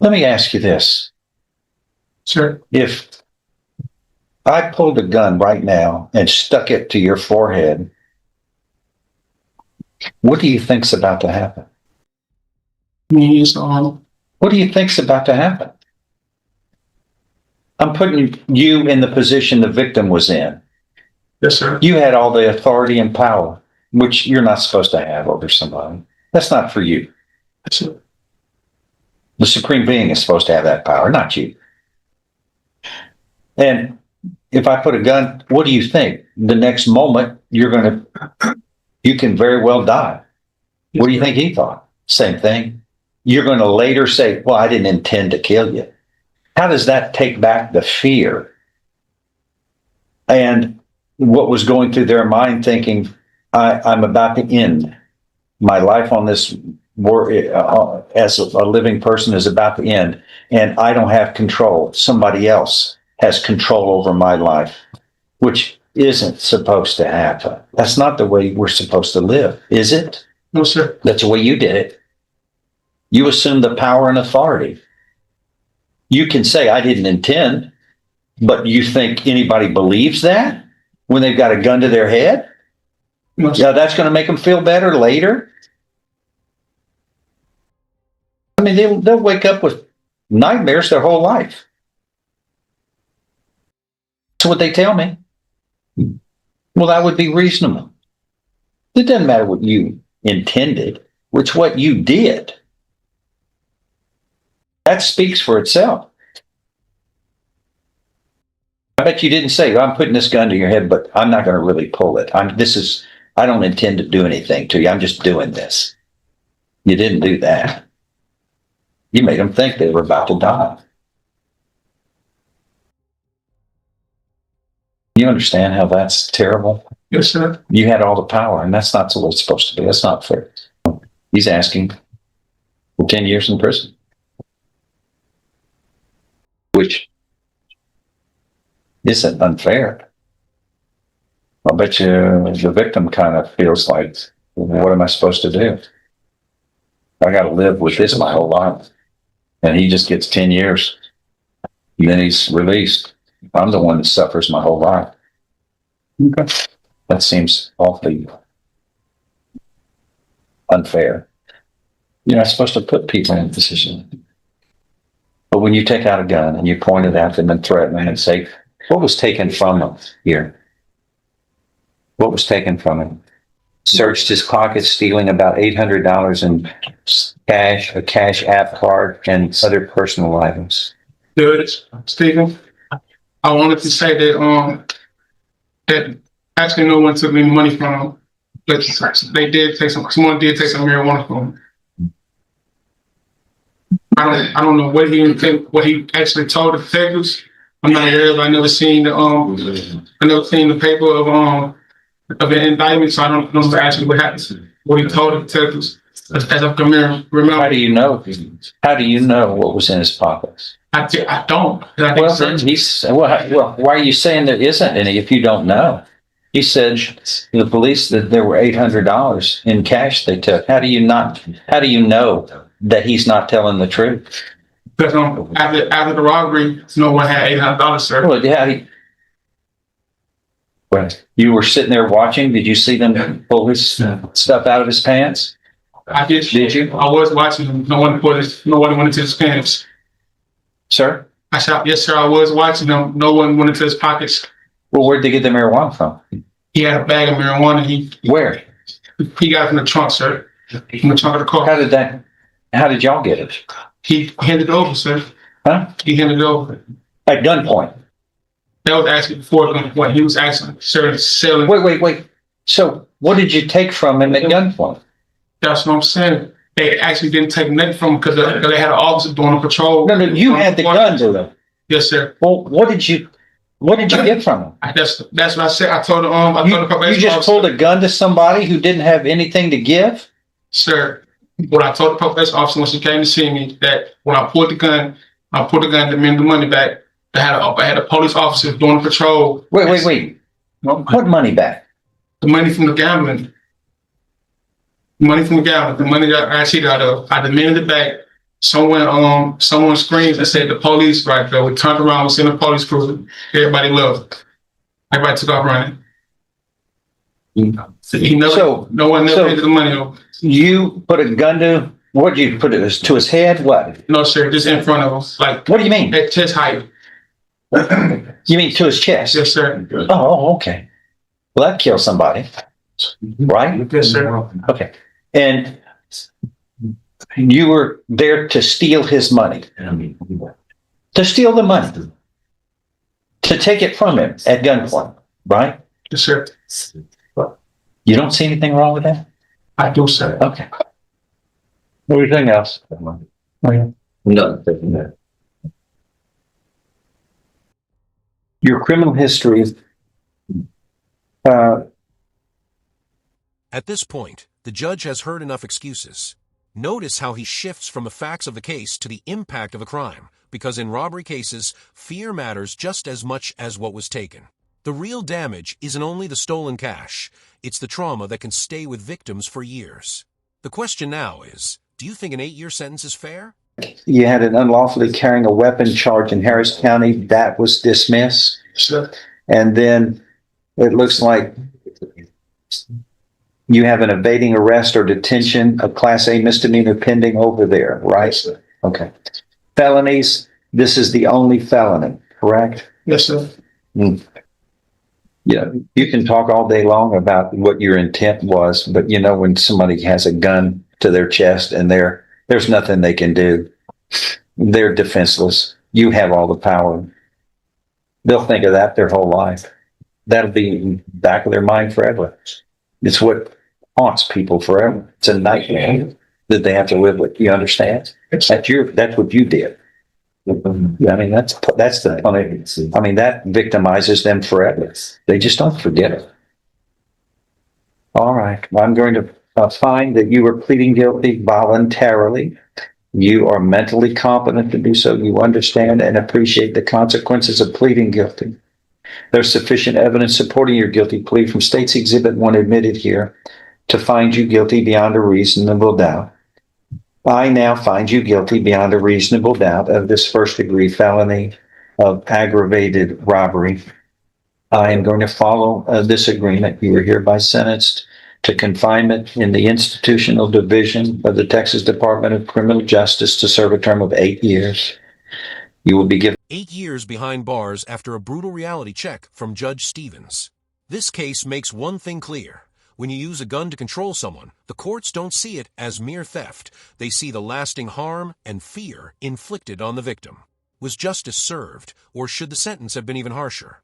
Let me ask you this. Sir. If I pulled a gun right now and stuck it to your forehead, what do you think's about to happen? What do you think's about to happen? I'm putting you in the position the victim was in. Yes, sir. You had all the authority and power, which you're not supposed to have over somebody. That's not for you. Yes, sir. The supreme being is supposed to have that power, not you. And if I put a gun, what do you think? The next moment, you can very well die. What do you think he thought? Same thing. You're going to later say, well, I didn't intend to kill you. How does that take back the fear and what was going through their mind thinking, I'm about to end my life on this as a living person is about to end, and I don't have control. Somebody else has control over my life, which isn't supposed to happen. That's not the way we're supposed to live, is it? No, sir. That's the way you did it. You assumed the power and authority. You can say, I didn't intend, but you think anybody believes that when they've got a gun to their head? No, sir. Yeah, that's going to make them feel better later. I mean, they'll wake up with nightmares their whole life. That's what they tell me. Well, that would be reasonable. It doesn't matter what you intended, it's what you did. That speaks for itself. I bet you didn't say, I'm putting this gun to your head, but I'm not going to really pull it. I don't intend to do anything to you. I'm just doing this. You didn't do that. You made them think they were about to die. You understand how that's terrible? Yes, sir. You had all the power, and that's not what it's supposed to be. That's not fair. He's asking for 10 years in prison, which isn't unfair. I bet you the victim kind of feels like, what am I supposed to do? I got to live with this my whole life. And he just gets 10 years. And then he's released. I'm the one that suffers my whole life. Okay. That seems awfully unfair. You're not supposed to put people in a position. But when you take out a gun and you point it at them and threaten them and say, what was taken from him here? What was taken from him? Searched his pockets, stealing about $800 in cash, a cash app card, and other personal items. Good, Stephen. I wanted to say that actually no one took any money from him, but they did take someone did take some marijuana from him. I don't know what he actually told the detectives. I'm not aware of. I never seen the paper of an indictment, so I don't know actually what happened. What he told the detectives, as I can remember. How do you know? How do you know what was in his pockets? I don't. Well, why are you saying there isn't any if you don't know? He said to the police that there were $800 in cash they took. How do you know that he's not telling the truth? Because after the robbery, no one had $800, sir. Well, yeah. You were sitting there watching. Did you see them pull his stuff out of his pants? I did. Did you? I was watching him. No one went into his pants. Sir? I shot. Yes, sir. I was watching him. No one went into his pockets. Well, where'd they get the marijuana from? He had a bag of marijuana. Where? He got it from the trunk, sir. From the trunk of the car. How did y'all get it? He handed it over, sir. Huh? He handed it over. At gunpoint? That was actually before gunpoint. He was actually selling. Wait. So what did you take from him at gunpoint? That's what I'm saying. They actually didn't take nothing from him because they had an officer doing a patrol. No, you had the gun to them. Yes, sir. Well, what did you get from him? That's what I said. I told the you just pulled a gun to somebody who didn't have anything to give? Sir, what I told the probation officer when she came to see me, that when I pulled the gun to demand the money back. I had a police officer doing a patrol. Wait. What money back? The money from the gambling. The money that I cheated out of. I demanded it back. someone screamed and said the police right there. We turned around, we seen the police cruiser. Everybody left. Everybody took off running. No one never handed the money over. You put a gun to, what did you put it, to his head? What? No, sir, just in front of us. Like, What do you mean? at chest height. You mean to his chest? Yes, sir. Oh, okay. Well, that kills somebody, right? Yes, sir. Okay. And you were there to steal his money. To steal the money. To take it from him at gunpoint, right? Yes, sir. You don't see anything wrong with that? I do, sir. Okay. Anything else? No. Your criminal history is At this point, the judge has heard enough excuses. Notice how he shifts from the facts of the case to the impact of a crime, because in robbery cases, fear matters just as much as what was taken. The real damage isn't only the stolen cash, it's the trauma that can stay with victims for years. The question now is, do you think an 8-year sentence is fair? you had an unlawfully carrying a weapon charge in Harris County. That was dismissed. Sure. And then it looks like you have an evading arrest or detention of Class A misdemeanor pending over there, right? Yes, sir. Okay. Felonies, this is the only felony, correct? Yes, sir. Yeah, you can talk all day long about what your intent was, but you know, when somebody has a gun to their chest and there's nothing they can do, they're defenseless. You have all the power. They'll think of that their whole life. That'll be in the back of their mind forever. It's what haunts people forever. It's a nightmare that they have to live with. You understand? That's what you did. I mean, that's the funny. I mean, that victimizes them forever. They just don't forget it. All right. Well, I'm going to find that you are pleading guilty voluntarily. You are mentally competent to do so. You understand and appreciate the consequences of pleading guilty. There's sufficient evidence supporting your guilty plea from State's Exhibit 1 admitted here to find you guilty beyond a reasonable doubt. I now find you guilty beyond a reasonable doubt of this first-degree felony of aggravated robbery. I am going to follow this agreement. You are hereby sentenced to confinement in the Institutional Division of the Texas Department of Criminal Justice to serve a term of 8 years. You will be given 8 years behind bars after a brutal reality check from Judge Stevens. This case makes one thing clear. When you use a gun to control someone, the courts don't see it as mere theft. They see the lasting harm and fear inflicted on the victim. Was justice served, or should the sentence have been even harsher?